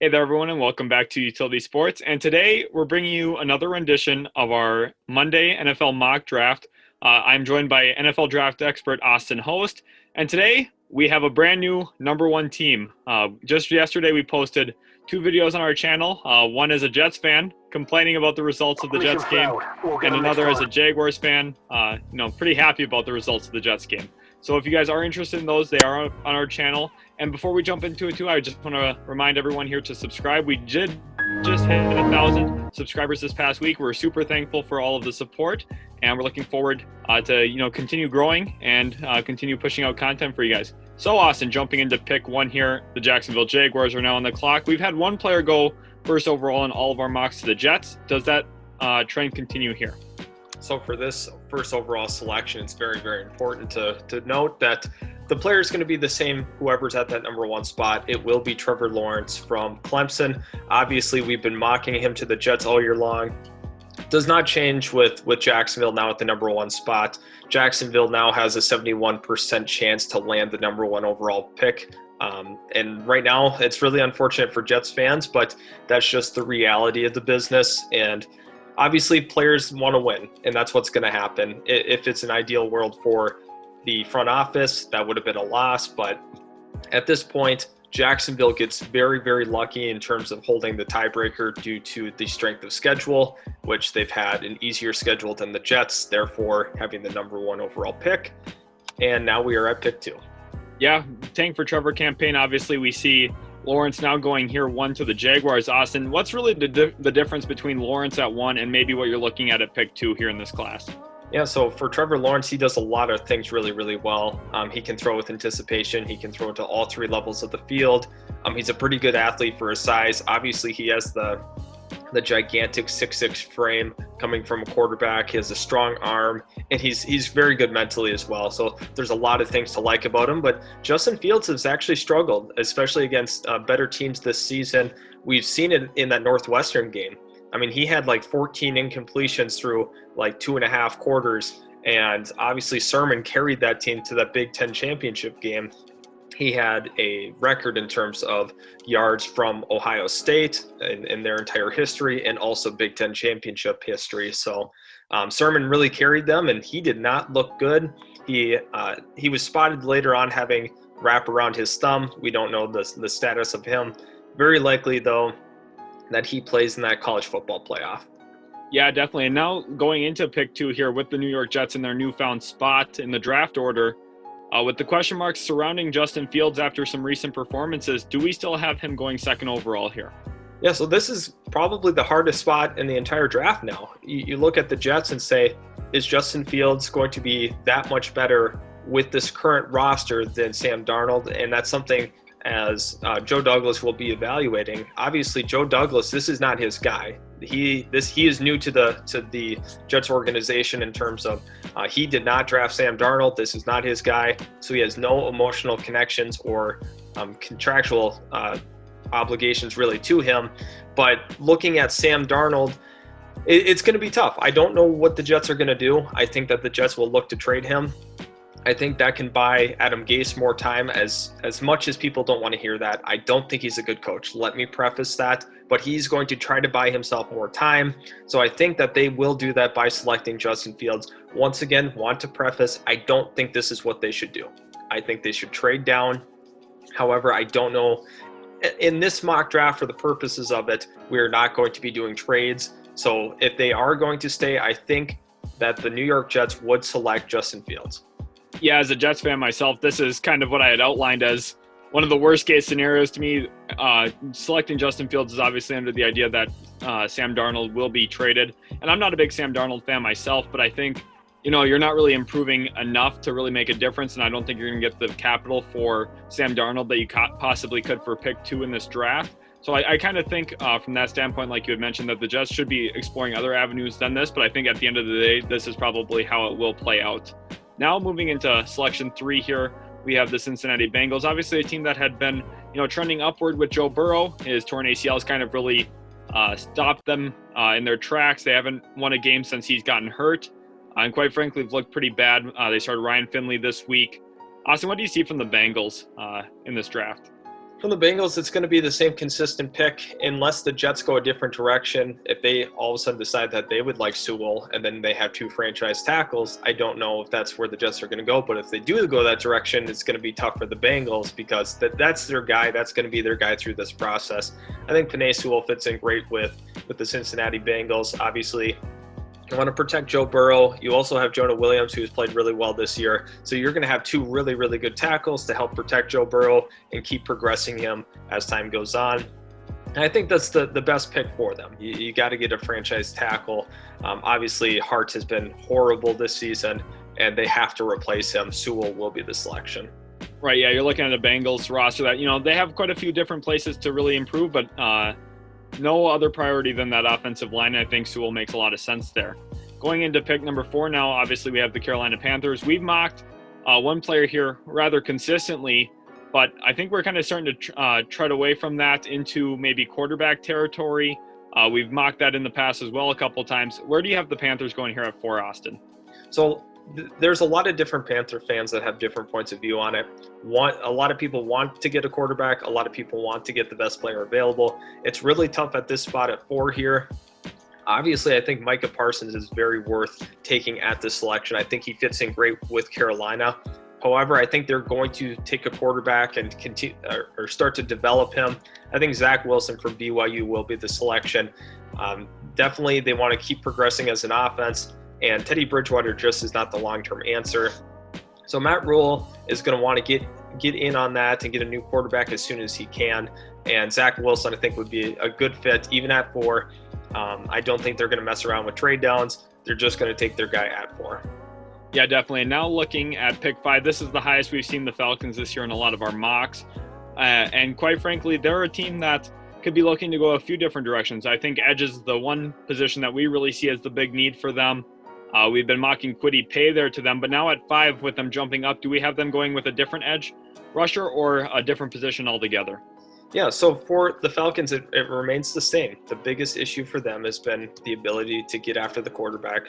Hey there, everyone, and welcome back to Utility Sports. And today we're bringing you another rendition of our Monday NFL mock draft. I'm joined by NFL draft expert Austin Host. And today we have a brand new number one team. Just yesterday we posted two videos on our channel. One as a Jets fan complaining about the results of the Jets game, and another as a Jaguars fan, pretty happy about the results of the Jets game. So if you guys are interested in those, they are on our channel. And before we jump into it too, I just want to remind everyone here to subscribe. We did just hit 1,000 subscribers this past week. We're super thankful for all of the support, and we're looking forward to continue growing and continue pushing out content for you guys. So Austin, jumping into pick one here, the Jacksonville Jaguars are now on the clock. We've had one player go first overall in all of our mocks to the Jets. Does that trend continue here? So for this first overall selection, it's very, very important to note that the player is going to be the same, whoever's at that number one spot. It will be Trevor Lawrence from Clemson. Obviously, we've been mocking him to the Jets all year long. Does not change with Jacksonville now at the number one spot. Jacksonville now has a 71% chance to land the number one overall pick. And right now, it's really unfortunate for Jets fans, but that's just the reality of the business. And obviously, players want to win, and that's what's going to happen. If it's an ideal world for the front office, that would have been a loss. But at this point, Jacksonville gets very, very lucky in terms of holding the tiebreaker due to the strength of schedule, which they've had an easier schedule than the Jets, therefore having the number one overall pick. And now we are at pick two. Yeah, tank for Trevor campaign. Obviously, we see Lawrence now going here one to the Jaguars. Austin, what's really the difference between Lawrence at one and maybe what you're looking at pick two here in this class? Yeah, so for Trevor Lawrence, he does a lot of things really, really well. He can throw with anticipation. He can throw to all three levels of the field. He's a pretty good athlete for his size. Obviously, he has the gigantic 6'6" frame coming from a quarterback. He has a strong arm, and he's very good mentally as well. So there's a lot of things to like about him. But Justin Fields has actually struggled, especially against better teams this season. We've seen it in that Northwestern game. I mean, he had like 14 incompletions through like 2.5 quarters. And obviously Sermon carried that team to that Big Ten championship game. He had a record in terms of yards from Ohio State in their entire history, and also Big Ten championship history. So Sermon really carried them, and he did not look good. He was spotted later on having wrap around his thumb. We don't know the status of him. Very likely, though, that he plays in that college football playoff. Yeah, definitely. And now going into pick two here with the New York Jets in their newfound spot in the draft order, with the question marks surrounding Justin Fields after some recent performances, do we still have him going second overall here? Yeah, so this is probably the hardest spot in the entire draft now. You look at the Jets and say, is Justin Fields going to be that much better with this current roster than Sam Darnold? And that's something as Joe Douglas will be evaluating. Obviously, Joe Douglas, this is not his guy. He is new to the Jets organization in terms of he did not draft Sam Darnold. This is not his guy, so he has no emotional connections or contractual obligations really to him. But looking at Sam Darnold, it's going to be tough. I don't know what the Jets are going to do. I think that the Jets will look to trade him. I think that can buy Adam Gase more time. As much as people don't want to hear that, I don't think he's a good coach. Let me preface that. But he's going to try to buy himself more time. So I think that they will do that by selecting Justin Fields. Once again, want to preface, I don't think this is what they should do. I think they should trade down. However, I don't know. In this mock draft, for the purposes of it, we are not going to be doing trades. So if they are going to stay, I think that the New York Jets would select Justin Fields. Yeah, as a Jets fan myself, this is kind of what I had outlined as one of the worst case scenarios to me. Selecting Justin Fields is obviously under the idea that Sam Darnold will be traded. And I'm not a big Sam Darnold fan myself, but I think, you're not really improving enough to really make a difference. And I don't think you're going to get the capital for Sam Darnold that you possibly could for pick two in this draft. So I kind of think from that standpoint, like you had mentioned, that the Jets should be exploring other avenues than this. But I think at the end of the day, this is probably how it will play out. Now moving into selection 3 here, we have the Cincinnati Bengals. Obviously a team that had been, trending upward with Joe Burrow. His torn ACL has kind of really stopped them in their tracks. They haven't won a game since he's gotten hurt. And quite frankly, have looked pretty bad. They started Ryan Finley this week. Austin, what do you see from the Bengals in this draft? From the Bengals, it's going to be the same consistent pick unless the Jets go a different direction. If they all of a sudden decide that they would like Sewell and then they have 2 franchise tackles, I don't know if that's where the Jets are going to go. But if they do go that direction, it's going to be tough for the Bengals because that's their guy. That's going to be their guy through this process. I think Penei Sewell fits in great with the Cincinnati Bengals. Obviously, you want to protect Joe Burrow. You also have Jonah Williams, who's played really well this year. So you're going to have 2 really, really good tackles to help protect Joe Burrow and keep progressing him as time goes on. And I think that's the best pick for them. You got to get a franchise tackle. Obviously, Hart has been horrible this season, and they have to replace him. Sewell will be the selection. Right, yeah, you're looking at a Bengals roster that, they have quite a few different places to really improve, but no other priority than that offensive line. I think Sewell makes a lot of sense there. Going into pick number 4 now, obviously we have the Carolina Panthers. We've mocked one player here rather consistently, but I think we're kind of starting to tread away from that into maybe quarterback territory. We've mocked that in the past as well a couple times. Where do you have the Panthers going here at 4, Austin? So there's a lot of different Panther fans that have different points of view on it. A lot of people want to get a quarterback. A lot of people want to get the best player available. It's really tough at this spot at 4 here. Obviously, I think Micah Parsons is very worth taking at this selection. I think he fits in great with Carolina. However, I think they're going to take a quarterback and continue or start to develop him. I think Zach Wilson from BYU will be the selection. Definitely, they want to keep progressing as an offense. And Teddy Bridgewater just is not the long-term answer. So Matt Rule is going to want to get in on that and get a new quarterback as soon as he can. And Zach Wilson, I think, would be a good fit, even at 4. I don't think they're going to mess around with trade downs. They're just going to take their guy at 4. Yeah, definitely. And now looking at pick 5, this is the highest we've seen the Falcons this year in a lot of our mocks. And quite frankly, they're a team that could be looking to go a few different directions. I think edge is the one position that we really see as the big need for them. We've been mocking Kwity Paye there to them, but now at 5 with them jumping up, do we have them going with a different edge rusher or a different position altogether? Yeah, so for the Falcons, it remains the same. The biggest issue for them has been the ability to get after the quarterback,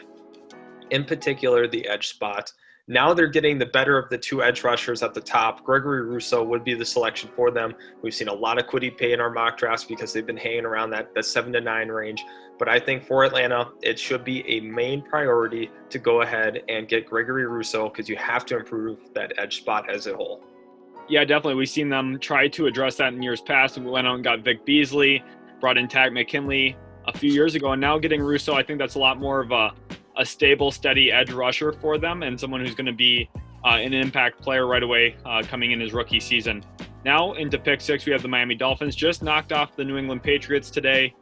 in particular the edge spot. Now they're getting the better of the 2 edge rushers at the top. Gregory Rousseau would be the selection for them. We've seen a lot of Kwity Paye in our mock drafts because they've been hanging around that 7 to 9 range. But I think for Atlanta, it should be a main priority to go ahead and get Gregory Rousseau because you have to improve that edge spot as a whole. Yeah, definitely. We've seen them try to address that in years past. We went out and got Vic Beasley, brought in Takk McKinley a few years ago, and now getting Rousseau, I think that's a lot more of a stable, steady edge rusher for them and someone who's going to be an impact player right away coming in his rookie season. Now into pick 6, we have the Miami Dolphins. Just knocked off the New England Patriots today.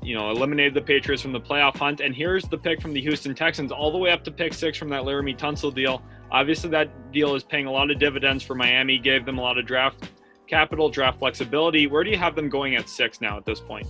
Eliminated the Patriots from the playoff hunt. And here's the pick from the Houston Texans all the way up to pick 6 from that Laramie Tunsil deal. Obviously, that deal is paying a lot of dividends for Miami, gave them a lot of draft capital, draft flexibility. Where do you have them going at 6 now at this point?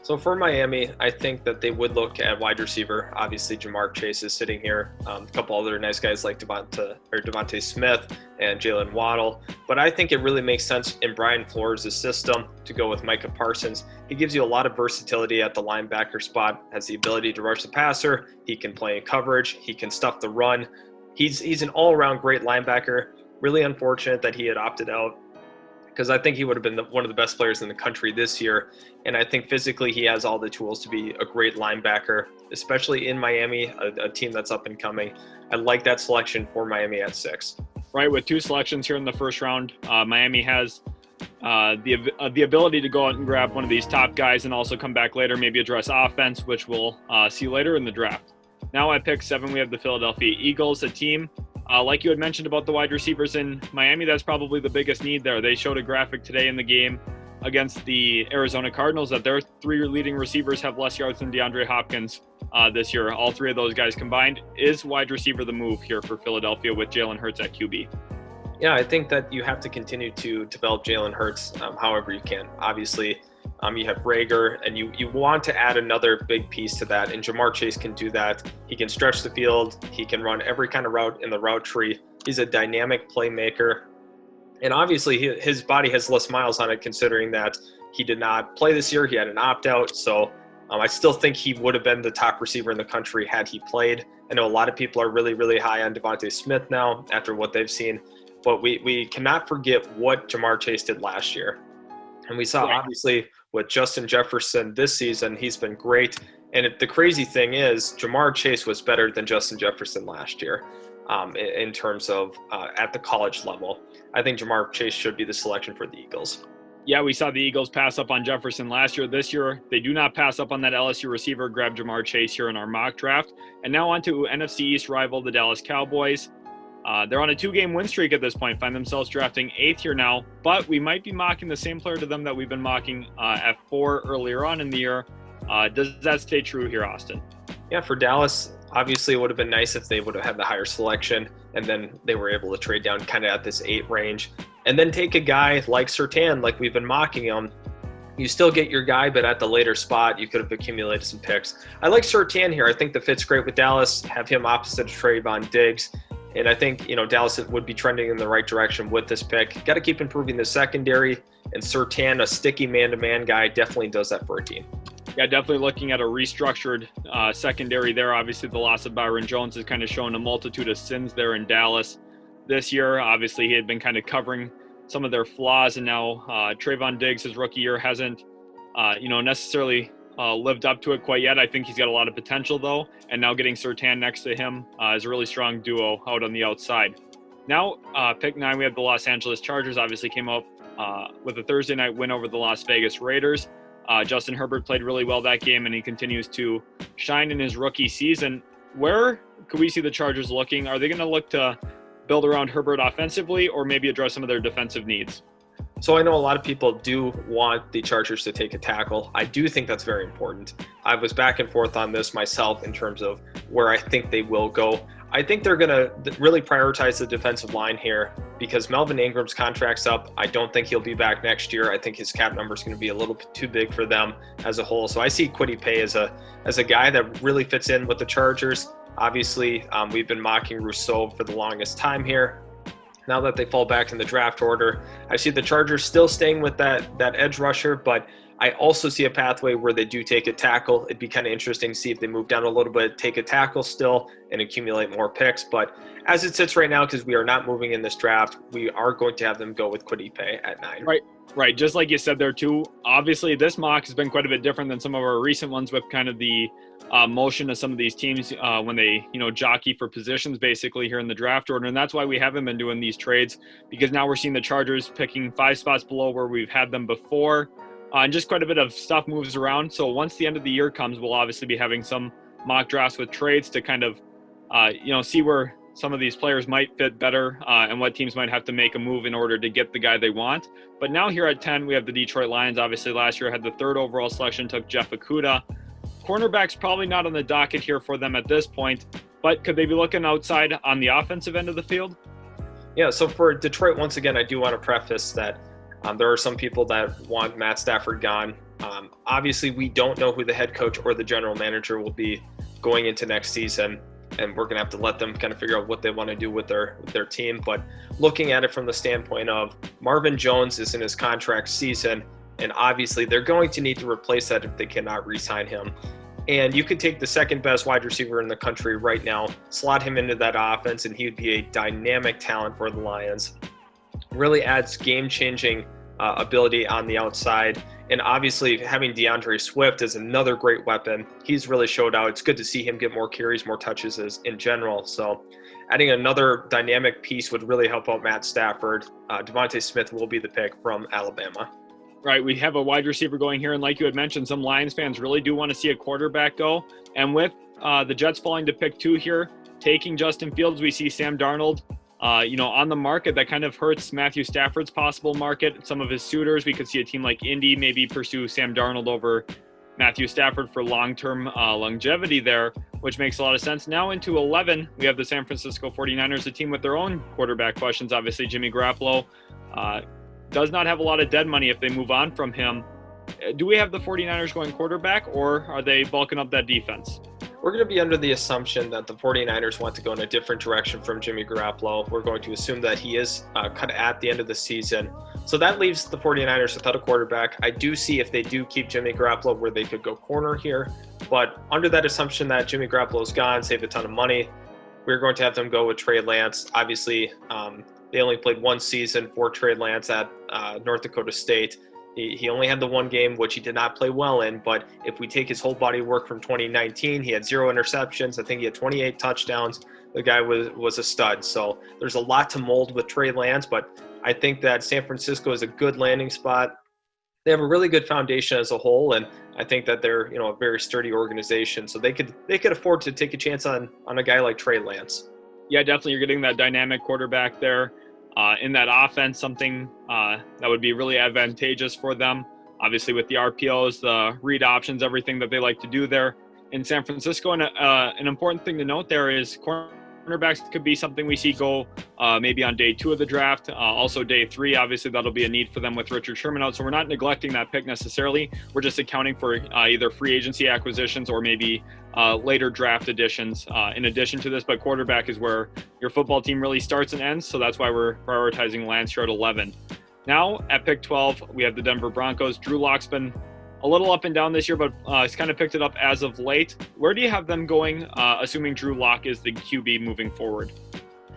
So for Miami, I think that they would look at wide receiver. Obviously, Jamar Chase is sitting here. A couple other nice guys like Devontae Smith and Jalen Waddle. But I think it really makes sense in Brian Flores' system to go with Micah Parsons. He gives you a lot of versatility at the linebacker spot, has the ability to rush the passer. He can play in coverage. He can stuff the run. He's an all-around great linebacker. Really unfortunate that he had opted out, because I think he would have been one of the best players in the country this year. And I think physically he has all the tools to be a great linebacker, especially in Miami, a team that's up and coming. I like that selection for Miami at 6. Right, with 2 selections here in the first round, Miami has the ability to go out and grab one of these top guys and also come back later, maybe address offense, which we'll see later in the draft. Now at pick 7, we have the Philadelphia Eagles, a team like you had mentioned about the wide receivers in Miami, that's probably the biggest need there. They showed a graphic today in the game against the Arizona Cardinals that their 3 leading receivers have less yards than DeAndre Hopkins this year. All 3 of those guys combined. Is wide receiver the move here for Philadelphia with Jalen Hurts at QB? Yeah, I think that you have to continue to develop Jalen Hurts however you can. Obviously, you have Rager, and you want to add another big piece to that, and Jamar Chase can do that. He can stretch the field. He can run every kind of route in the route tree. He's a dynamic playmaker. And obviously, his body has less miles on it, considering that he did not play this year. He had an opt-out. So I still think he would have been the top receiver in the country had he played. I know a lot of people are really, really high on Devontae Smith now after what they've seen. But we cannot forget what Jamar Chase did last year. And we saw, Right. obviously, with Justin Jefferson this season, he's been great. And the crazy thing is, Jamar Chase was better than Justin Jefferson last year in terms of at the college level. I think Jamar Chase should be the selection for the Eagles. Yeah, we saw the Eagles pass up on Jefferson last year. This year, they do not pass up on that LSU receiver, grab Jamar Chase here in our mock draft. And now on to NFC East rival, the Dallas Cowboys. They're on a 2-game win streak at this point, find themselves drafting 8th here now, but we might be mocking the same player to them that we've been mocking at 4 earlier on in the year. Does that stay true here, Austin? Yeah, for Dallas, obviously it would have been nice if they would have had the higher selection and then they were able to trade down kind of at this 8 range and then take a guy like Surtain, like we've been mocking him. You still get your guy, but at the later spot, you could have accumulated some picks. I like Surtain here. I think the fit's great with Dallas. Have him opposite of Trayvon Diggs. And I think, Dallas would be trending in the right direction with this pick. Got to keep improving the secondary. And Surtain, a sticky man-to-man guy, definitely does that for a team. Yeah, definitely looking at a restructured secondary there. Obviously, the loss of Byron Jones has kind of shown a multitude of sins there in Dallas this year. Obviously, he had been kind of covering some of their flaws, and now Trayvon Diggs, his rookie year, hasn't, necessarily lived up to it quite yet. I think he's got a lot of potential, though, and now getting Surtain next to him is a really strong duo out on the outside. Now, pick 9, we have the Los Angeles Chargers. Obviously came up with a Thursday night win over the Las Vegas Raiders. Justin Herbert played really well that game, and he continues to shine in his rookie season. Where could we see the Chargers looking? Are they going to look to build around Herbert offensively or maybe address some of their defensive needs? So I know a lot of people do want the Chargers to take a tackle. I do think that's very important. I was back and forth on this myself in terms of where I think they will go. I think they're going to really prioritize the defensive line here because Melvin Ingram's contract's up. I don't think he'll be back next year. I think his cap number is going to be a little bit too big for them as a whole. So I see Kwity Paye as a guy that really fits in with the Chargers. Obviously, we've been mocking Rousseau for the longest time here. Now that they fall back in the draft order, I see the Chargers still staying with that edge rusher, but I also see a pathway where they do take a tackle. It'd be kind of interesting to see if they move down a little bit, take a tackle still, and accumulate more picks. But as it sits right now, because we are not moving in this draft, we are going to have them go with Kwity Paye at 9. Right. Just like you said there, too. Obviously, this mock has been quite a bit different than some of our recent ones with kind of the motion of some of these teams when they, jockey for positions basically here in the draft order. And that's why we haven't been doing these trades, because now we're seeing the Chargers picking 5 spots below where we've had them before. And just quite a bit of stuff moves around. So once the end of the year comes, we'll obviously be having some mock drafts with trades to kind of, see where some of these players might fit better and what teams might have to make a move in order to get the guy they want. But now here at 10, we have the Detroit Lions. Obviously last year had the 3rd overall selection, took Jeff Okudah. Cornerbacks probably not on the docket here for them at this point, but could they be looking outside on the offensive end of the field? Yeah, so for Detroit, once again, I do want to preface that there are some people that want Matt Stafford gone. Obviously, we don't know who the head coach or the general manager will be going into next season, and we're going to have to let them kind of figure out what they want to do with their team. But looking at it from the standpoint of Marvin Jones is in his contract season, and obviously they're going to need to replace that if they cannot re-sign him. And you could take the second best wide receiver in the country right now, slot him into that offense, and he would be a dynamic talent for the Lions. Really adds game-changing ability on the outside. And obviously having DeAndre Swift is another great weapon. He's really showed out. It's good to see him get more carries, more touches in general. So adding another dynamic piece would really help out Matt Stafford. Devontae Smith will be the pick from Alabama. Right, we have a wide receiver going here, and like you had mentioned, some Lions fans really do want to see a quarterback go. And with the Jets falling to pick 2 here, taking Justin Fields, we see Sam Darnold, on the market. That kind of hurts Matthew Stafford's possible market. Some of his suitors, we could see a team like Indy maybe pursue Sam Darnold over Matthew Stafford for long-term longevity there, which makes a lot of sense. Now into 11, we have the San Francisco 49ers, a team with their own quarterback questions. Obviously, Jimmy Garoppolo does not have a lot of dead money if they move on from him. Do we have the 49ers going quarterback, or are they bulking up that defense? We're going to be under the assumption that the 49ers want to go in a different direction from Jimmy Garoppolo. We're going to assume that he is kind of at the end of the season. So that leaves the 49ers without a quarterback. I do see if they do keep Jimmy Garoppolo where they could go corner here. But under that assumption that Jimmy Garoppolo is gone, save a ton of money, we're going to have them go with Trey Lance. Obviously, they only played 1 season for Trey Lance at North Dakota State. He only had the one game, which he did not play well in, but if we take his whole body work from 2019, he had 0 interceptions. I think he had 28 touchdowns. The guy was a stud. So there's a lot to mold with Trey Lance, but I think that San Francisco is a good landing spot. They have a really good foundation as a whole, and I think that they're a very sturdy organization. So they could afford to take a chance on a guy like Trey Lance. Yeah, definitely. You're getting that dynamic quarterback there. In that offense, something that would be really advantageous for them. Obviously, with the RPOs, the read options, everything that they like to do there in San Francisco. And an important thing to note there is cornerbacks could be something we see go maybe on day 2 of the draft. Also day 3, obviously that'll be a need for them with Richard Sherman out. So we're not neglecting that pick necessarily. We're just accounting for either free agency acquisitions or maybe later draft additions in addition to this. But quarterback is where your football team really starts and ends. So that's why we're prioritizing Lance here at 11. Now at pick 12, we have the Denver Broncos. Drew Lock's been a little up and down this year, but he's kind of picked it up as of late. Where do you have them going, assuming Drew Lock is the QB moving forward?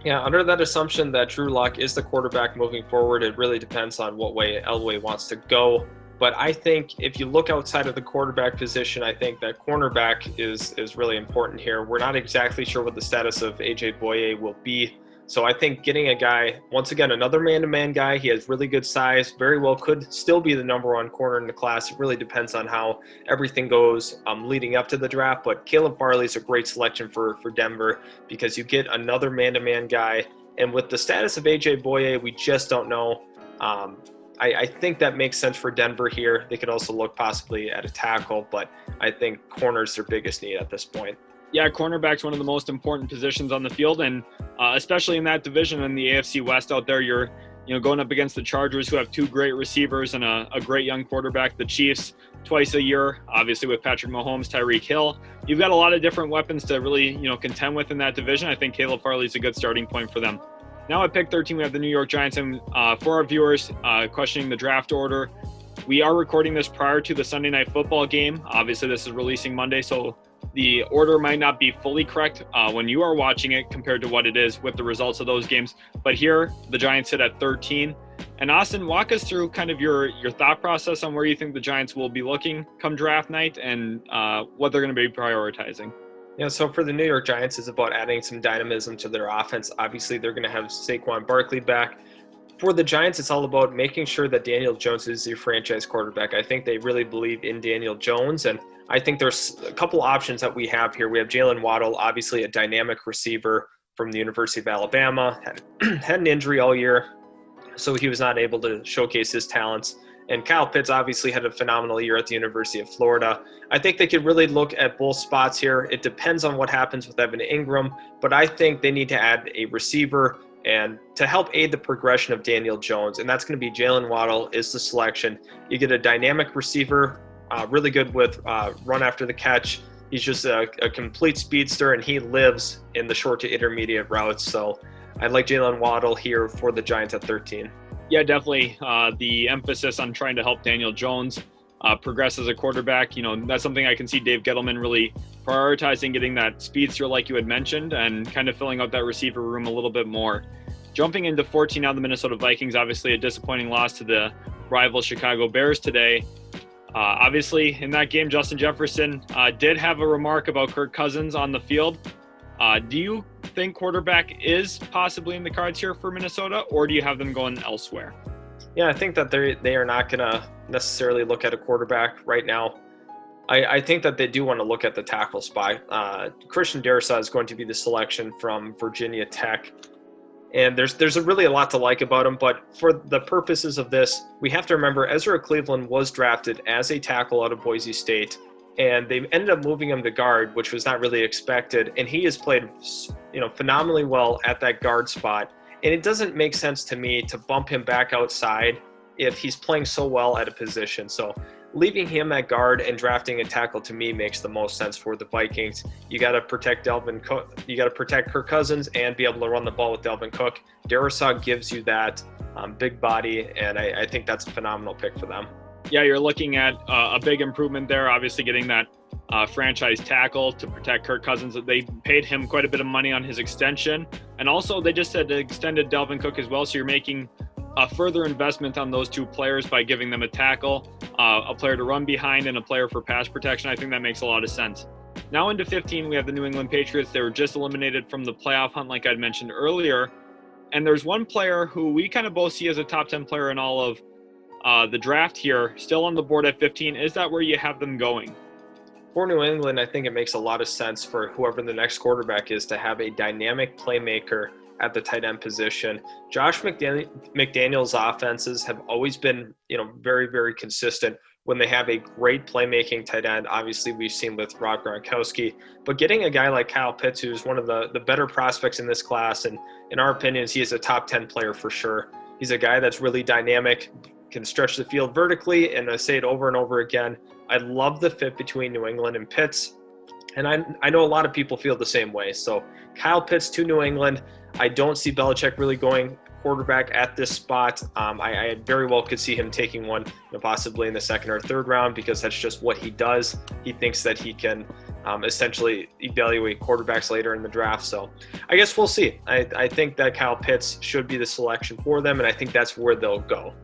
Yeah, under that assumption that Drew Lock is the quarterback moving forward, it really depends on what way Elway wants to go. But I think if you look outside of the quarterback position, I think that cornerback is really important here. We're not exactly sure what the status of AJ Boye will be. So I think getting a guy, once again, another man-to-man guy, he has really good size, very well could still be the number 1 corner in the class. It really depends on how everything goes leading up to the draft. But Caleb Farley is a great selection for Denver because you get another man-to-man guy. And with the status of AJ Boye, we just don't know. I think that makes sense for Denver here. They could also look possibly at a tackle, but I think corner's their biggest need at this point. Yeah, cornerback's one of the most important positions on the field, and especially in that division in the AFC West out there, you're going up against the Chargers, who have 2 great receivers and a great young quarterback. The Chiefs twice a year, obviously with Patrick Mahomes, Tyreek Hill. You've got a lot of different weapons to really contend with in that division. I think Caleb Farley's a good starting point for them. Now at pick 13, we have the New York Giants, and for our viewers questioning the draft order, we are recording this prior to the Sunday Night Football game. Obviously, this is releasing Monday, so the order might not be fully correct when you are watching it compared to what it is with the results of those games. But here, the Giants sit at 13. And Austin, walk us through kind of your thought process on where you think the Giants will be looking come draft night and what they're going to be prioritizing. Yeah, so for the New York Giants, it's about adding some dynamism to their offense. Obviously, they're going to have Saquon Barkley back. For the Giants, it's all about making sure that Daniel Jones is your franchise quarterback. I think they really believe in Daniel Jones, and I think there's a couple options that we have here. We have Jalen Waddle, obviously a dynamic receiver from the University of Alabama, had an injury all year, so he was not able to showcase his talents. And Kyle Pitts obviously had a phenomenal year at the University of Florida. I think they could really look at both spots here. It depends on what happens with Evan Ingram, but I think they need to add a receiver and to help aid the progression of Daniel Jones, and that's going to be Jalen Waddle is the selection. You get a dynamic receiver, really good with run after the catch. He's just a complete speedster, and he lives in the short to intermediate routes. So I like Jalen Waddle here for the Giants at 13. Yeah, definitely. The emphasis on trying to help Daniel Jones progress as a quarterback, that's something I can see Dave Gettleman really prioritizing, getting that speedster like you had mentioned and kind of filling out that receiver room a little bit more. Jumping into 14 now, the Minnesota Vikings, obviously a disappointing loss to the rival Chicago Bears today. Obviously, in that game, Justin Jefferson did have a remark about Kirk Cousins on the field. Do you think quarterback is possibly in the cards here for Minnesota, or do you have them going elsewhere? Yeah, I think that they are not going to necessarily look at a quarterback right now. I think that they do want to look at the tackle spot. Christian Darrisaw is going to be the selection from Virginia Tech. And there's really a lot to like about him, but for the purposes of this, we have to remember Ezra Cleveland was drafted as a tackle out of Boise State, and they ended up moving him to guard, which was not really expected, and he has played phenomenally well at that guard spot. And it doesn't make sense to me to bump him back outside if he's playing so well at a position. So leaving him at guard and drafting a tackle to me makes the most sense for the Vikings. You got to protect Dalvin Cook. You got to protect Kirk Cousins and be able to run the ball with Dalvin Cook. Darrisaw gives you that big body, and I think that's a phenomenal pick for them. Yeah, you're looking at a big improvement there. Obviously, getting that franchise tackle to protect Kirk Cousins. They paid him quite a bit of money on his extension, and also they just had extended Dalvin Cook as well. So you're making a further investment on those two players by giving them a tackle, a player to run behind, and a player for pass protection. I think that makes a lot of sense. Now into 15, we have the New England Patriots. They were just eliminated from the playoff hunt, like I'd mentioned earlier. And there's one player who we kind of both see as a top 10 player in all of the draft here, still on the board at 15. Is that where you have them going? For New England, I think it makes a lot of sense for whoever the next quarterback is to have a dynamic playmaker at the tight end position. Josh McDaniels' offenses have always been, very, very consistent when they have a great playmaking tight end. Obviously, we've seen with Rob Gronkowski, but getting a guy like Kyle Pitts, who's one of the better prospects in this class, and in our opinions, he is a top 10 player for sure. He's a guy that's really dynamic, can stretch the field vertically, and I say it over and over again, I love the fit between New England and Pitts, and I know a lot of people feel the same way. So Kyle Pitts to New England. I don't see Belichick really going quarterback at this spot. I very well could see him taking one, possibly in the second or third round, because that's just what he does. He thinks that he can essentially evaluate quarterbacks later in the draft. So I guess we'll see. I think that Kyle Pitts should be the selection for them, and I think that's where they'll go.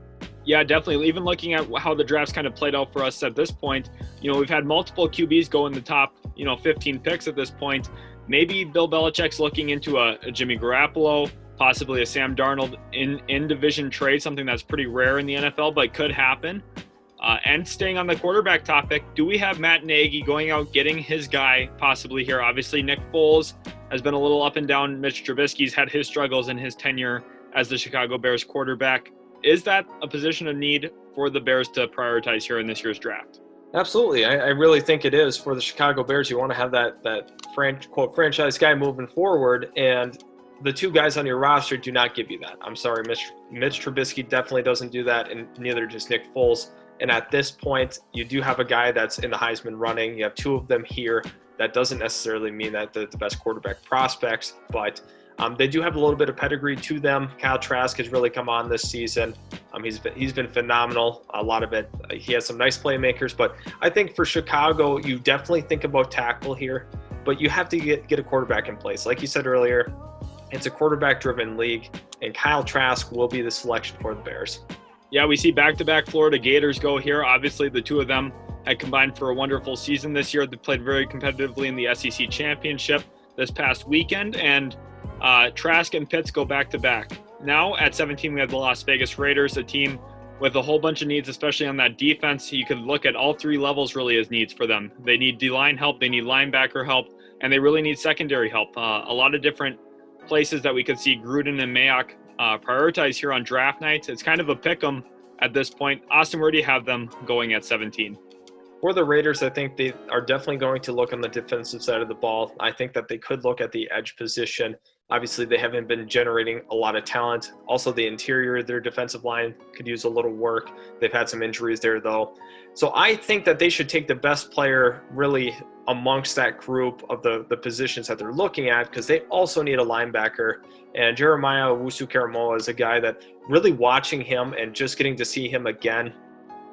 Yeah, definitely. Even looking at how the draft's kind of played out for us at this point, we've had multiple QBs go in the top, 15 picks at this point. Maybe Bill Belichick's looking into a Jimmy Garoppolo, possibly a Sam Darnold in division trade, something that's pretty rare in the NFL, but could happen. And staying on the quarterback topic, do we have Matt Nagy going out getting his guy possibly here? Obviously, Nick Foles has been a little up and down. Mitch Trubisky's had his struggles in his tenure as the Chicago Bears quarterback. Is that a position of need for the Bears to prioritize here in this year's draft? Absolutely. I really think it is for the Chicago Bears. You want to have that quote franchise guy moving forward, and the two guys on your roster do not give you that. I'm sorry, Mitch Trubisky definitely doesn't do that, and neither does Nick Foles. And at this point, you do have a guy that's in the Heisman running. You have two of them here. That doesn't necessarily mean that they're the best quarterback prospects, but they do have a little bit of pedigree to them. Kyle Trask has really come on this season. He's been phenomenal. A lot of it. He has some nice playmakers, but I think for Chicago, you definitely think about tackle here, but you have to get a quarterback in place. Like you said earlier, it's a quarterback-driven league, and Kyle Trask will be the selection for the Bears. Yeah, we see back-to-back Florida Gators go here. Obviously, the two of them had combined for a wonderful season this year. They played very competitively in the SEC championship this past weekend, and Trask and Pitts go back-to-back. Now at 17, we have the Las Vegas Raiders, a team with a whole bunch of needs, especially on that defense. You could look at all three levels really as needs for them. They need D-line help, they need linebacker help, and they really need secondary help. A lot of different places that we could see Gruden and Mayock prioritize here on draft nights. It's kind of a pick 'em at this point. Austin, where do you have them going at 17? For the Raiders, I think they are definitely going to look on the defensive side of the ball. I think that they could look at the edge position. Obviously, they haven't been generating a lot of talent. Also, the interior of their defensive line could use a little work. They've had some injuries there, though. So I think that they should take the best player really amongst that group of the positions that they're looking at, because they also need a linebacker. And Jeremiah Owusu-Koramoah is a guy that really watching him and just getting to see him again,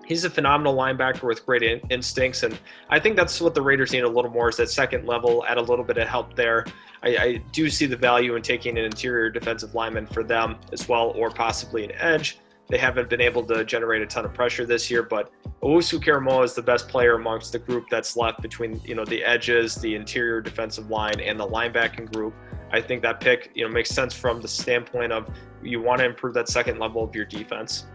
he's a phenomenal linebacker with great instincts, and I think that's what the Raiders need a little more, is that second level, add a little bit of help there. I do see the value in taking an interior defensive lineman for them as well, or possibly an edge. They haven't been able to generate a ton of pressure this year, but Owusu-Koramoah is the best player amongst the group that's left between the edges, the interior defensive line, and the linebacking group. I think that pick makes sense from the standpoint of you want to improve that second level of your defense.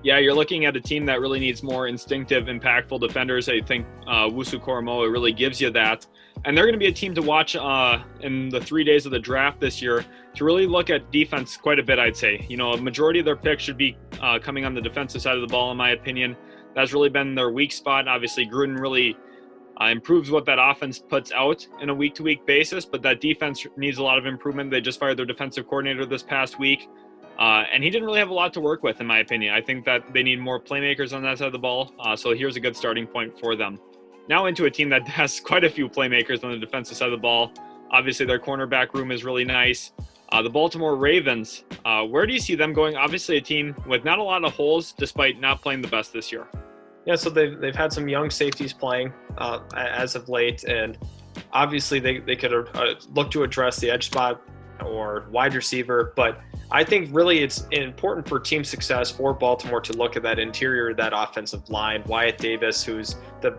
Yeah, you're looking at a team that really needs more instinctive, impactful defenders. I think Owusu-Koramoah really gives you that. And they're going to be a team to watch in the 3 days of the draft this year to really look at defense quite a bit, I'd say. A majority of their picks should be coming on the defensive side of the ball, in my opinion. That's really been their weak spot. Obviously, Gruden really improves what that offense puts out in a week-to-week basis, but that defense needs a lot of improvement. They just fired their defensive coordinator this past week. And he didn't really have a lot to work with, in my opinion. I think that they need more playmakers on that side of the ball. So here's a good starting point for them. Now into a team that has quite a few playmakers on the defensive side of the ball. Obviously, their cornerback room is really nice. The Baltimore Ravens, where do you see them going? Obviously, a team with not a lot of holes, despite not playing the best this year. Yeah, so they've had some young safeties playing as of late, and obviously they could look to address the edge spot or wide receiver. But I think really it's important for team success for Baltimore to look at that interior, that offensive line. Wyatt Davis, who's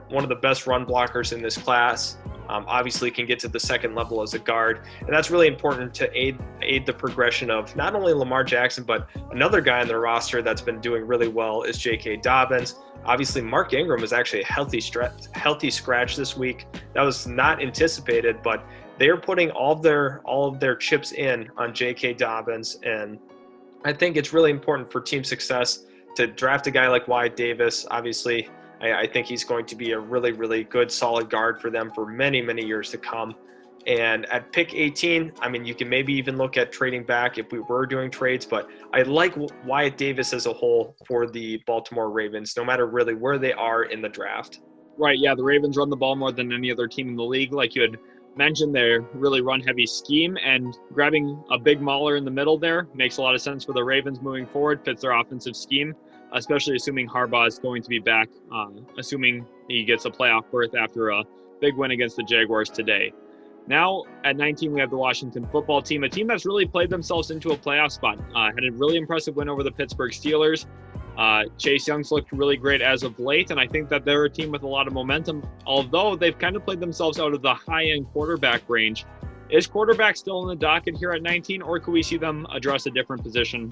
one of the best run blockers in this class, obviously can get to the second level as a guard. And that's really important to aid the progression of not only Lamar Jackson, but another guy on their roster that's been doing really well is J.K. Dobbins. Obviously, Mark Ingram was actually a healthy scratch this week. That was not anticipated, but they're putting all of their chips in on J.K. Dobbins. And I think it's really important for team success to draft a guy like Wyatt Davis. Obviously, I think he's going to be a really, really good, solid guard for them for many, many years to come. And at pick 18, I mean, you can maybe even look at trading back if we were doing trades, but I like Wyatt Davis as a whole for the Baltimore Ravens, no matter really where they are in the draft. Right, yeah, the Ravens run the ball more than any other team in the league. Like you had mentioned, they're really run-heavy scheme, and grabbing a big mauler in the middle there makes a lot of sense for the Ravens moving forward, fits their offensive scheme, especially assuming Harbaugh is going to be back, assuming he gets a playoff berth after a big win against the Jaguars today. Now, at 19, we have the Washington football team, a team that's really played themselves into a playoff spot. Had a really impressive win over the Pittsburgh Steelers. Chase Young's looked really great as of late, and I think that they're a team with a lot of momentum, although they've kind of played themselves out of the high-end quarterback range. Is quarterback still in the docket here at 19, or could we see them address a different position?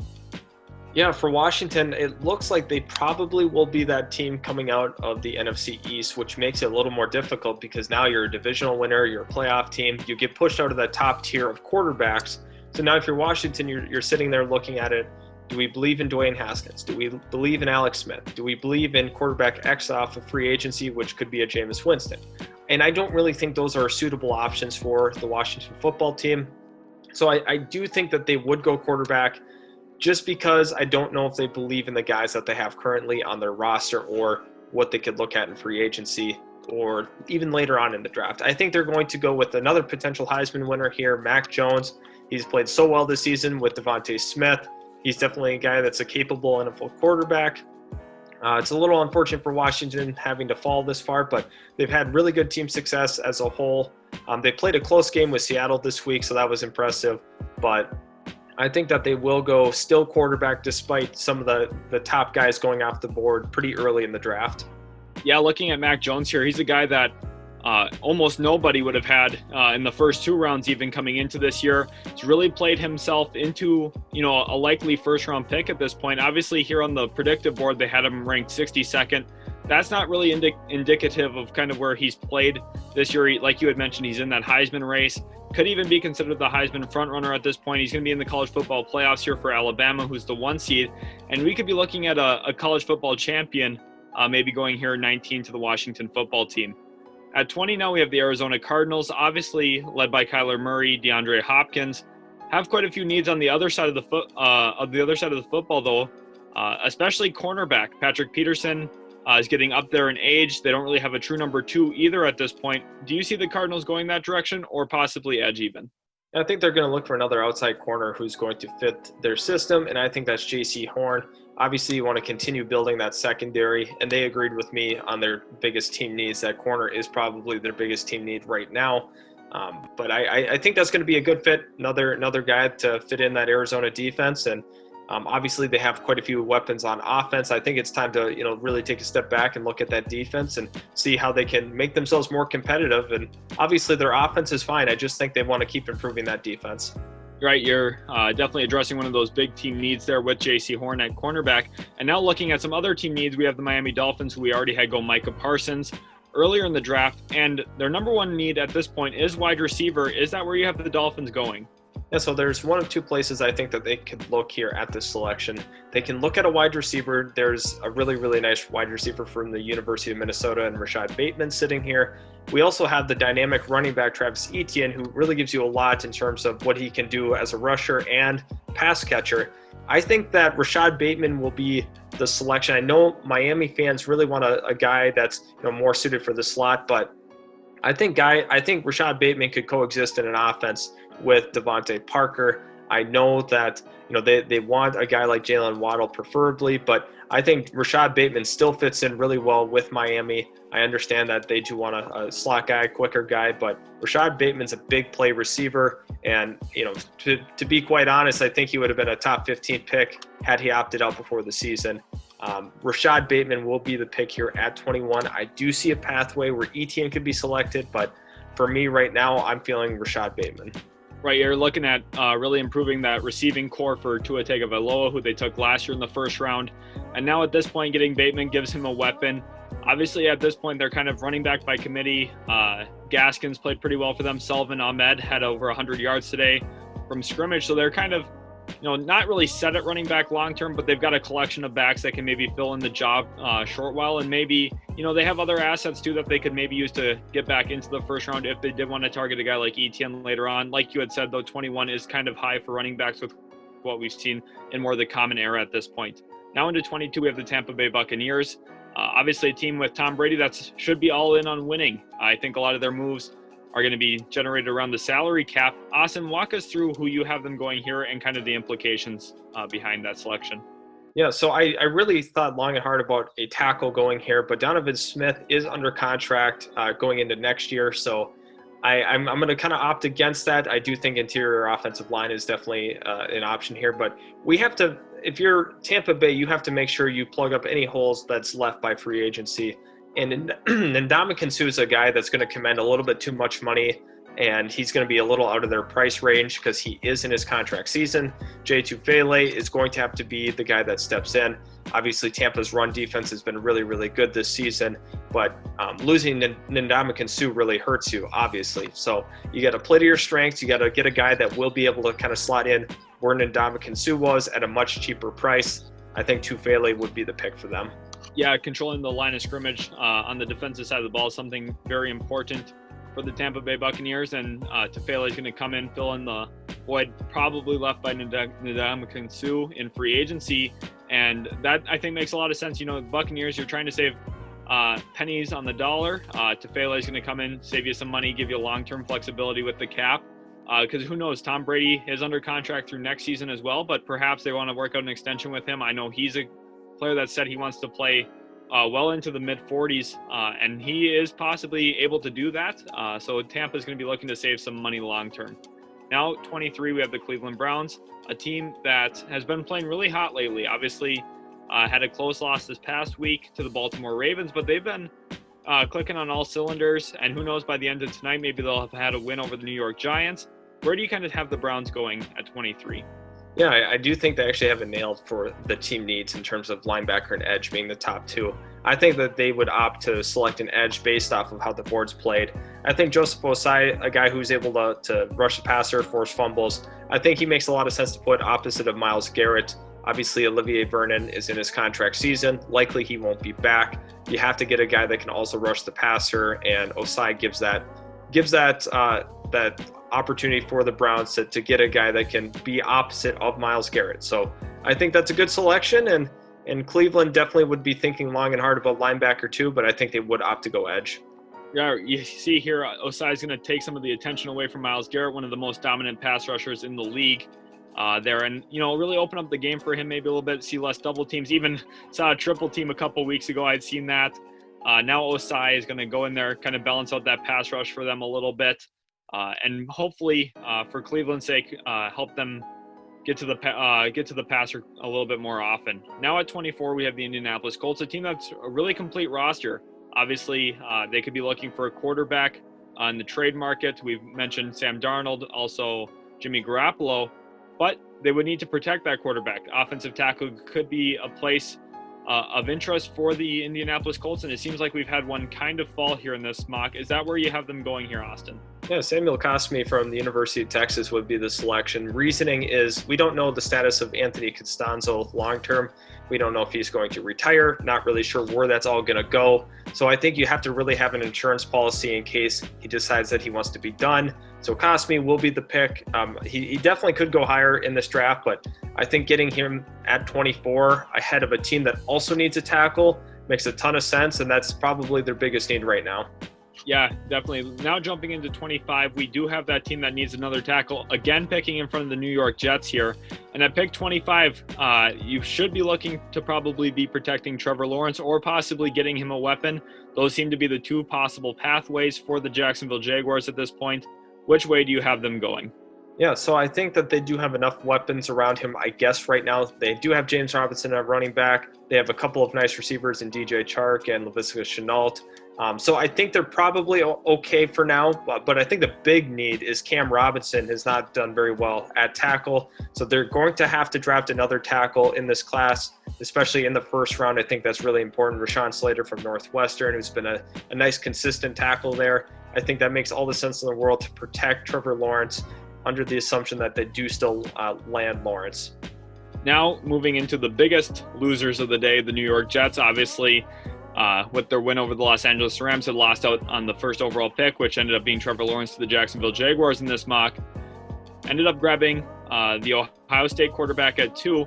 Yeah, for Washington, it looks like they probably will be that team coming out of the NFC East, which makes it a little more difficult because now you're a divisional winner, you're a playoff team, you get pushed out of that top tier of quarterbacks. So now if you're Washington, you're sitting there looking at it. Do we believe in Dwayne Haskins? Do we believe in Alex Smith? Do we believe in quarterback X off of free agency, which could be a Jameis Winston? And I don't really think those are suitable options for the Washington football team. So I do think that they would go quarterback, just because I don't know if they believe in the guys that they have currently on their roster or what they could look at in free agency or even later on in the draft. I think they're going to go with another potential Heisman winner here, Mack Jones. He's played so well this season with Devontae Smith. He's definitely a guy that's a capable NFL quarterback. It's a little unfortunate for Washington having to fall this far, but they've had really good team success as a whole. They played a close game with Seattle this week, so that was impressive. But I think that they will go still quarterback despite some of the top guys going off the board pretty early in the draft. Yeah, looking at Mack Jones here, he's a guy that almost nobody would have had in the first two rounds even coming into this year. He's really played himself into, a likely first-round pick at this point. Obviously, here on the predictive board, they had him ranked 62nd. That's not really indicative of kind of where he's played this year. Like you had mentioned, he's in that Heisman race. Could even be considered the Heisman frontrunner at this point. He's going to be in the college football playoffs here for Alabama, who's the 1 seed. And we could be looking at a college football champion maybe going here 19 to the Washington football team. At 20 now, we have the Arizona Cardinals, obviously led by Kyler Murray, DeAndre Hopkins. Have quite a few needs on the other side of the football, though, especially cornerback. Patrick Peterson is getting up there in age. They don't really have a true number 2 either at this point. Do you see the Cardinals going that direction or possibly edge even? I think they're going to look for another outside corner who's going to fit their system, and I think that's J.C. Horn. Obviously, you want to continue building that secondary, and they agreed with me on their biggest team needs. That corner is probably their biggest team need right now. But I think that's going to be a good fit, another guy to fit in that Arizona defense. And obviously, they have quite a few weapons on offense. I think it's time to really take a step back and look at that defense and see how they can make themselves more competitive. And obviously, their offense is fine. I just think they want to keep improving that defense. Right, you're definitely addressing one of those big team needs there with J.C. Horn at cornerback. And now looking at some other team needs, we have the Miami Dolphins, who we already had go Micah Parsons earlier in the draft. And their number 1 need at this point is wide receiver. Is that where you have the Dolphins going? Yeah, so there's one of two places I think that they could look here at this selection. They can look at a wide receiver. There's a really, really nice wide receiver from the University of Minnesota and Rashad Bateman sitting here. We also have the dynamic running back Travis Etienne, who really gives you a lot in terms of what he can do as a rusher and pass catcher. I think that Rashad Bateman will be the selection. I know Miami fans really want a guy that's more suited for the slot, but I think Rashad Bateman could coexist in an offense with Devontae Parker. I know that, they want a guy like Jalen Waddle preferably, but I think Rashad Bateman still fits in really well with Miami. I understand that they do want a slot guy, quicker guy, but Rashad Bateman's a big play receiver. And, to be quite honest, I think he would have been a top 15 pick had he opted out before the season. Rashad Bateman will be the pick here at 21. I do see a pathway where Etienne could be selected, but for me right now, I'm feeling Rashad Bateman. Right, you're looking at really improving that receiving core for Tua Tagovailoa, who they took last year in the first round. And now at this point, getting Bateman gives him a weapon. Obviously, at this point, they're kind of running back by committee. Gaskins played pretty well for them. Sullivan Ahmed had over 100 yards today from scrimmage. So they're kind of, not really set at running back long-term, but they've got a collection of backs that can maybe fill in the job short while. And maybe, they have other assets too that they could maybe use to get back into the first round if they did want to target a guy like Etienne later on. Like you had said, though, 21 is kind of high for running backs with what we've seen in more of the common era at this point. Now into 22, we have the Tampa Bay Buccaneers. Obviously a team with Tom Brady that should be all in on winning. I think a lot of their moves are going to be generated around the salary cap. Austin, walk us through who you have them going here and kind of the implications behind that selection. Yeah, so I really thought long and hard about a tackle going here, but Donovan Smith is under contract going into next year, so I'm going to kind of opt against that. I do think interior offensive line is definitely an option here, but we have to, if you're Tampa Bay, you have to make sure you plug up any holes that's left by free agency. And Ndamukong Suh is a guy that's going to command a little bit too much money, and he's going to be a little out of their price range because he is in his contract season. Jay Tufele is going to have to be the guy that steps in. Obviously, Tampa's run defense has been really, really good this season, but losing Ndamukong Suh really hurts you, obviously. So you got to play to your strengths. You got to get a guy that will be able to kind of slot in where Ndamukong Suh was at a much cheaper price. I think Tufele would be the pick for them. Yeah, controlling the line of scrimmage on the defensive side of the ball is something very important for the Tampa Bay Buccaneers, and Tufele is going to come in, fill in the void probably left by Ndamukong Suh in free agency, and that I think makes a lot of sense. The Buccaneers, you're trying to save pennies on the dollar. Tufele is going to come in, save you some money, give you long-term flexibility with the cap, because who knows, Tom Brady is under contract through next season as well, but perhaps they want to work out an extension with him. I know he's a player that said he wants to play well into the mid-40s, and he is possibly able to do that. So Tampa is going to be looking to save some money long-term. Now, 23, we have the Cleveland Browns, a team that has been playing really hot lately. Obviously, had a close loss this past week to the Baltimore Ravens, but they've been clicking on all cylinders, and who knows, by the end of tonight, maybe they'll have had a win over the New York Giants. Where do you kind of have the Browns going at 23? Yeah, I do think they actually have it nailed for the team needs in terms of linebacker and edge being the top two. I think that they would opt to select an edge based off of how the board's played. I think Joseph Osai, a guy who's able to rush the passer, force fumbles, I think he makes a lot of sense to put opposite of Myles Garrett. Obviously, Olivier Vernon is in his contract season. Likely he won't be back. You have to get a guy that can also rush the passer, and Osai gives that opportunity for the Browns to get a guy that can be opposite of Myles Garrett. So I think that's a good selection, and Cleveland definitely would be thinking long and hard about linebacker too, but I think they would opt to go edge. Yeah, you see here, Osai is going to take some of the attention away from Myles Garrett, one of the most dominant pass rushers in the league there, and really open up the game for him maybe a little bit, see less double teams. Even saw a triple team a couple weeks ago. I'd seen that. Now Osai is going to go in there, kind of balance out that pass rush for them a little bit. And hopefully, for Cleveland's sake, help them get to the passer a little bit more often. Now at 24, we have the Indianapolis Colts, a team that's a really complete roster. Obviously, they could be looking for a quarterback on the trade market. We've mentioned Sam Darnold, also Jimmy Garoppolo, but they would need to protect that quarterback. Offensive tackle could be a place of interest for the Indianapolis Colts, and it seems like we've had one kind of fall here in this mock. Is that where you have them going here, Austin? Yeah, Samuel Cosmi from the University of Texas would be the selection. Reasoning is we don't know the status of Anthony Costanzo long-term. We don't know if he's going to retire. Not really sure where that's all going to go. So I think you have to really have an insurance policy in case he decides that he wants to be done. So Cosmi will be the pick. He definitely could go higher in this draft, but I think getting him at 24 ahead of a team that also needs a tackle makes a ton of sense, and that's probably their biggest need right now. Yeah, definitely. Now jumping into 25, we do have that team that needs another tackle. Again, picking in front of the New York Jets here. And at pick 25, you should be looking to probably be protecting Trevor Lawrence or possibly getting him a weapon. Those seem to be the two possible pathways for the Jacksonville Jaguars at this point. Which way do you have them going? Yeah, so I think that they do have enough weapons around him, I guess, right now. They do have James Robinson at running back. They have a couple of nice receivers in DJ Chark and Laviska Shenault. So I think they're probably okay for now, but I think the big need is Cam Robinson has not done very well at tackle. So they're going to have to draft another tackle in this class, especially in the first round. I think that's really important. Rashawn Slater from Northwestern, who's been a nice consistent tackle there. I think that makes all the sense in the world to protect Trevor Lawrence under the assumption that they do still land Lawrence. Now moving into the biggest losers of the day, the New York Jets, obviously with their win over the Los Angeles Rams, had lost out on the first overall pick, which ended up being Trevor Lawrence to the Jacksonville Jaguars in this mock. Ended up grabbing the Ohio State quarterback at 2.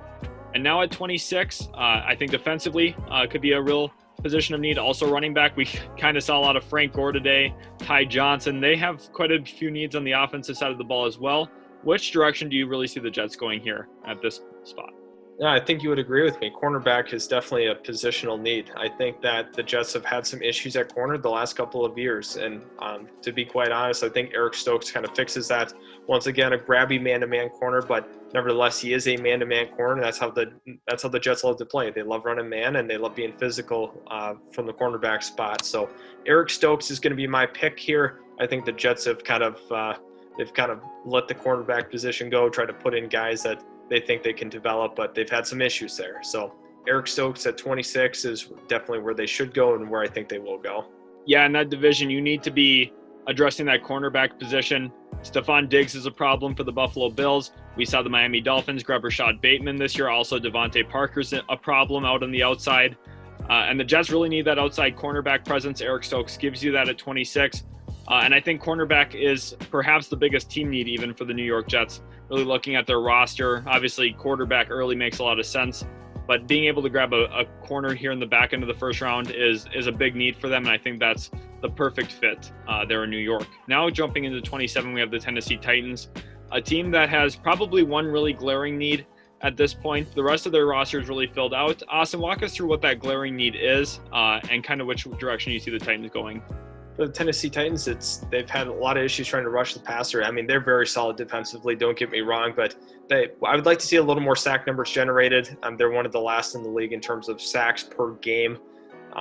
And now at 26, I think defensively could be a real position of need. Also running back, we kind of saw a lot of Frank Gore today, Ty Johnson. They have quite a few needs on the offensive side of the ball as well. Which direction do you really see the Jets going here at this spot? Yeah, I think you would agree with me. Cornerback is definitely a positional need. I think that the Jets have had some issues at corner the last couple of years. And to be quite honest, I think Eric Stokes kind of fixes that. Once again, a grabby man-to-man corner, but nevertheless, he is a man-to-man corner. That's how the Jets love to play. They love running man, and they love being physical from the cornerback spot. So Eric Stokes is going to be my pick here. I think the Jets have kind of let the cornerback position go, try to put in guys that they think they can develop, but they've had some issues there. So Eric Stokes at 26 is definitely where they should go and where I think they will go. Yeah, in that division, you need to be addressing that cornerback position. Stephon Diggs is a problem for the Buffalo Bills. We saw the Miami Dolphins grab Rashad Bateman this year. Also, Devontae Parker's a problem out on the outside. And the Jets really need that outside cornerback presence. Eric Stokes gives you that at 26. And I think cornerback is perhaps the biggest team need even for the New York Jets. Really looking at their roster, obviously quarterback early makes a lot of sense, but being able to grab a corner here in the back end of the first round is a big need for them, and I think that's the perfect fit there in New York. Now jumping into 27, we have the Tennessee Titans, a team that has probably one really glaring need at this point. The rest of their roster is really filled out. Austin, walk us through what that glaring need is and kind of which direction you see the Titans going. For the Tennessee Titans, they've had a lot of issues trying to rush the passer. I mean, they're very solid defensively, don't get me wrong, but I would like to see a little more sack numbers generated. They're one of the last in the league in terms of sacks per game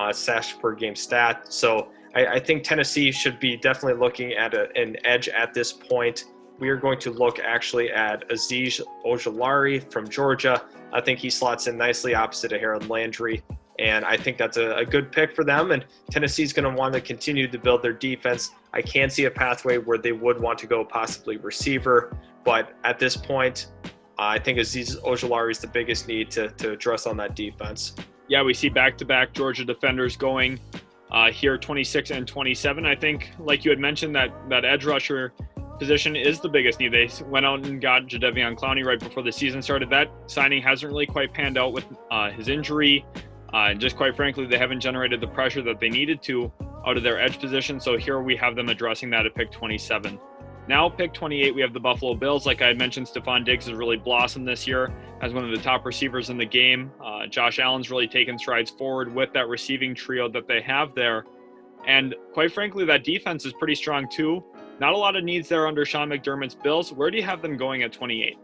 stat. So I think Tennessee should be definitely looking at an edge at this point. We are going to look actually at Azeez Ojulari from Georgia. I think he slots in nicely opposite of Harold Landry. And I think that's a good pick for them. And Tennessee's going to want to continue to build their defense. I can see a pathway where they would want to go possibly receiver. But at this point, I think Azeez Ojulari is the biggest need to address on that defense. Yeah, we see back-to-back Georgia defenders going here 26 and 27. I think, like you had mentioned, that edge rusher position is the biggest need. They went out and got Jadeveon Clowney right before the season started. That signing hasn't really quite panned out with his injury. And just quite frankly, they haven't generated the pressure that they needed to out of their edge position. So here we have them addressing that at pick 27. Now, pick 28, we have the Buffalo Bills. Like I mentioned, Stephon Diggs has really blossomed this year as one of the top receivers in the game. Josh Allen's really taken strides forward with that receiving trio that they have there. And quite frankly, that defense is pretty strong too. Not a lot of needs there under Sean McDermott's Bills. Where do you have them going at 28?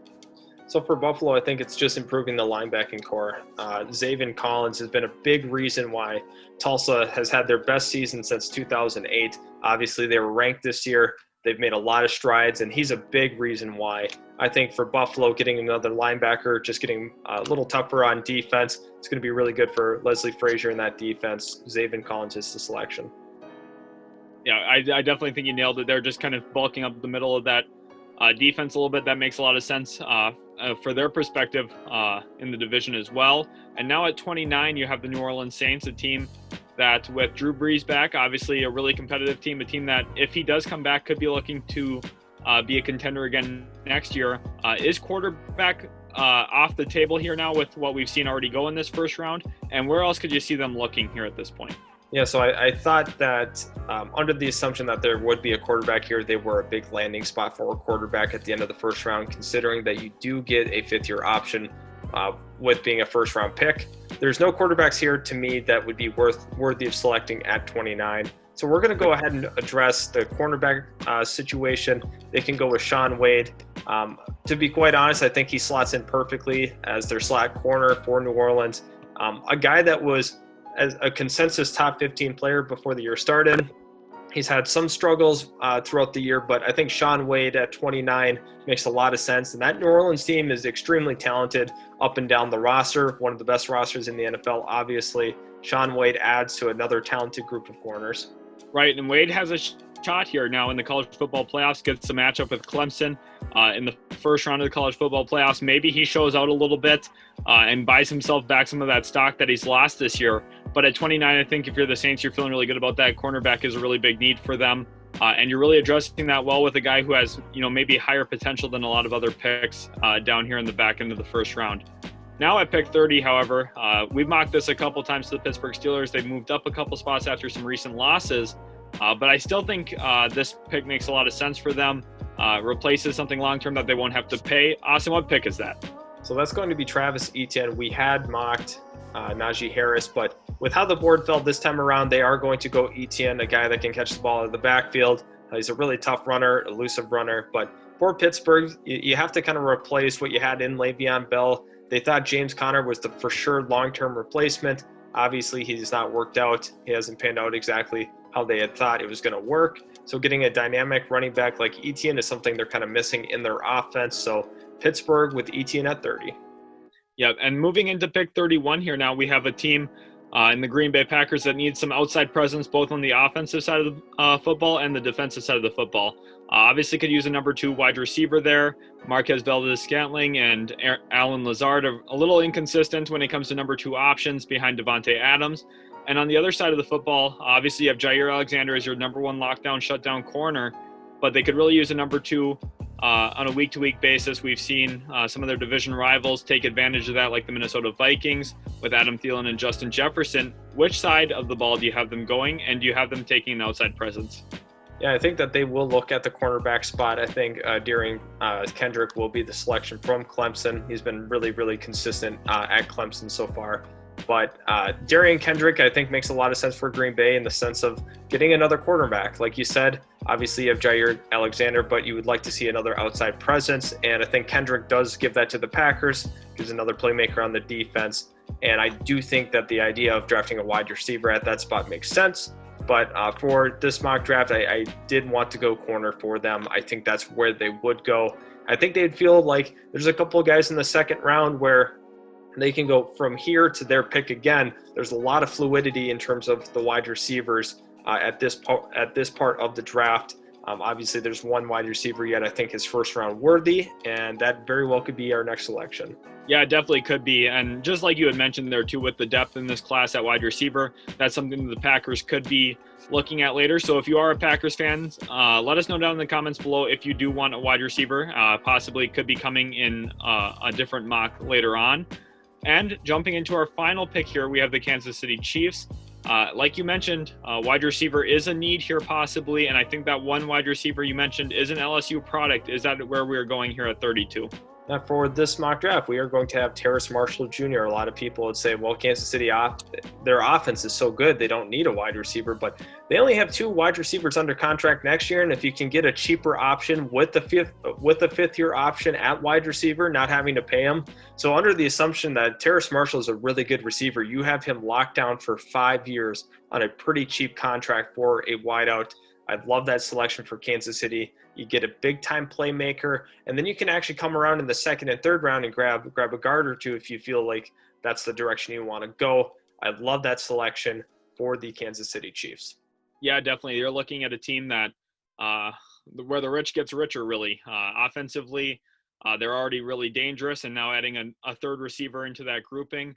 So for Buffalo, I think it's just improving the linebacking core. Zaven Collins has been a big reason why Tulsa has had their best season since 2008. Obviously, they were ranked this year. They've made a lot of strides, and he's a big reason why. I think for Buffalo, getting another linebacker, just getting a little tougher on defense, it's going to be really good for Leslie Frazier in that defense. Zaven Collins is the selection. Yeah, I definitely think you nailed it there. Just kind of bulking up the middle of that defense a little bit. That makes a lot of sense for their perspective in the division as well. And now at 29, you have the New Orleans Saints, a team that with Drew Brees back, obviously a really competitive team, a team that if he does come back could be looking to be a contender again next year. Is quarterback off the table here now with what we've seen already go in this first round? And where else could you see them looking here at this point? Yeah, so I thought that under the assumption that there would be a quarterback here, they were a big landing spot for a quarterback at the end of the first round, considering that you do get a fifth-year option with being a first-round pick. There's no quarterbacks here to me that would be worthy of selecting at 29. So we're going to go ahead and address the cornerback situation. They can go with Shaun Wade. To be quite honest, I think he slots in perfectly as their slot corner for New Orleans. A guy that was as a consensus top 15 player before the year started. He's had some struggles throughout the year, but I think Shaun Wade at 29 makes a lot of sense. And that New Orleans team is extremely talented up and down the roster, one of the best rosters in the NFL, obviously. Shaun Wade adds to another talented group of corners. Right, and Wade has a shot here now in the college football playoffs, gets a matchup with Clemson in the first round of the college football playoffs. Maybe he shows out a little bit and buys himself back some of that stock that he's lost this year. But at 29, I think if you're the Saints, you're feeling really good about that. Cornerback is a really big need for them. And you're really addressing that well with a guy who has, maybe higher potential than a lot of other picks down here in the back end of the first round. Now at pick 30, however, we've mocked this a couple times to the Pittsburgh Steelers. They've moved up a couple spots after some recent losses. But I still think this pick makes a lot of sense for them. Replaces something long-term that they won't have to pay. Austin, what pick is that? So that's going to be Travis Etienne. We had mocked Najee Harris, but with how the board fell this time around, they are going to go Etienne, a guy that can catch the ball out of the backfield. He's a really tough runner, elusive runner. But for Pittsburgh, you have to kind of replace what you had in Le'Veon Bell. They thought James Conner was the for sure long-term replacement. Obviously, he's not worked out. He hasn't panned out exactly how they had thought it was going to work. So getting a dynamic running back like Etienne is something they're kind of missing in their offense. So Pittsburgh with Etienne at 30. Yeah, and moving into pick 31 here now, we have a team in the Green Bay Packers that needs some outside presence both on the offensive side of the football and the defensive side of the football. Obviously could use a number 2 wide receiver there. Marquez Valdez-Scantling and Alan Lazard are a little inconsistent when it comes to number 2 options behind Devontae Adams. And on the other side of the football, obviously you have Jair Alexander as your number 1 lockdown, shutdown corner, but they could really use a number 2 on a week-to-week basis. We've seen some of their division rivals take advantage of that, like the Minnesota Vikings with Adam Thielen and Justin Jefferson. Which side of the ball do you have them going, and do you have them taking an outside presence? Yeah, I think that they will look at the cornerback spot. I think Darian Kendrick will be the selection from Clemson. He's been really, really consistent at Clemson so far. But Darian Kendrick, I think, makes a lot of sense for Green Bay in the sense of getting another quarterback. Like you said, obviously you have Jair Alexander, but you would like to see another outside presence. And I think Kendrick does give that to the Packers, gives another playmaker on the defense. And I do think that the idea of drafting a wide receiver at that spot makes sense. But for this mock draft, I did want to go corner for them. I think that's where they would go. I think they'd feel like there's a couple of guys in the second round where they can go from here to their pick again. There's a lot of fluidity in terms of the wide receivers at this part of the draft. Obviously, there's one wide receiver yet I think is first round worthy, and that very well could be our next selection. Yeah, it definitely could be. And just like you had mentioned there too, with the depth in this class at wide receiver, that's something that the Packers could be looking at later. So if you are a Packers fan, let us know down in the comments below if you do want a wide receiver. Possibly could be coming in a different mock later on. And jumping into our final pick here, we have the Kansas City Chiefs. Like you mentioned, wide receiver is a need here possibly, and I think that one wide receiver you mentioned is an LSU product. Is that where we're going here at 32? Now for this mock draft, we are going to have Terrace Marshall Jr. A lot of people would say, well, Kansas City, their offense is so good, they don't need a wide receiver, but they only have 2 wide receivers under contract next year, and if you can get a cheaper option with the fifth-year option at wide receiver, not having to pay him. So under the assumption that Terrace Marshall is a really good receiver, you have him locked down for 5 years on a pretty cheap contract for a wideout. I love that selection for Kansas City. You get a big-time playmaker, and then you can actually come around in the second and third round and grab a guard or 2 if you feel like that's the direction you want to go. I love that selection for the Kansas City Chiefs. Yeah, definitely. You're looking at a team that where the rich gets richer, really. Offensively, they're already really dangerous, and now adding a third receiver into that grouping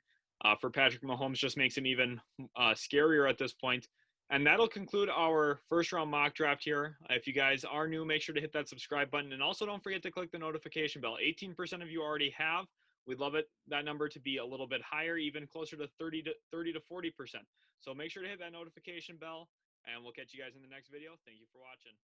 for Patrick Mahomes just makes him even scarier at this point. And that'll conclude our first round mock draft here. If you guys are new, make sure to hit that subscribe button. And also don't forget to click the notification bell. 18% of you already have, We'd love that number to be a little bit higher, even closer to 30 to 40%. So make sure to hit that notification bell, and we'll catch you guys in the next video. Thank you for watching.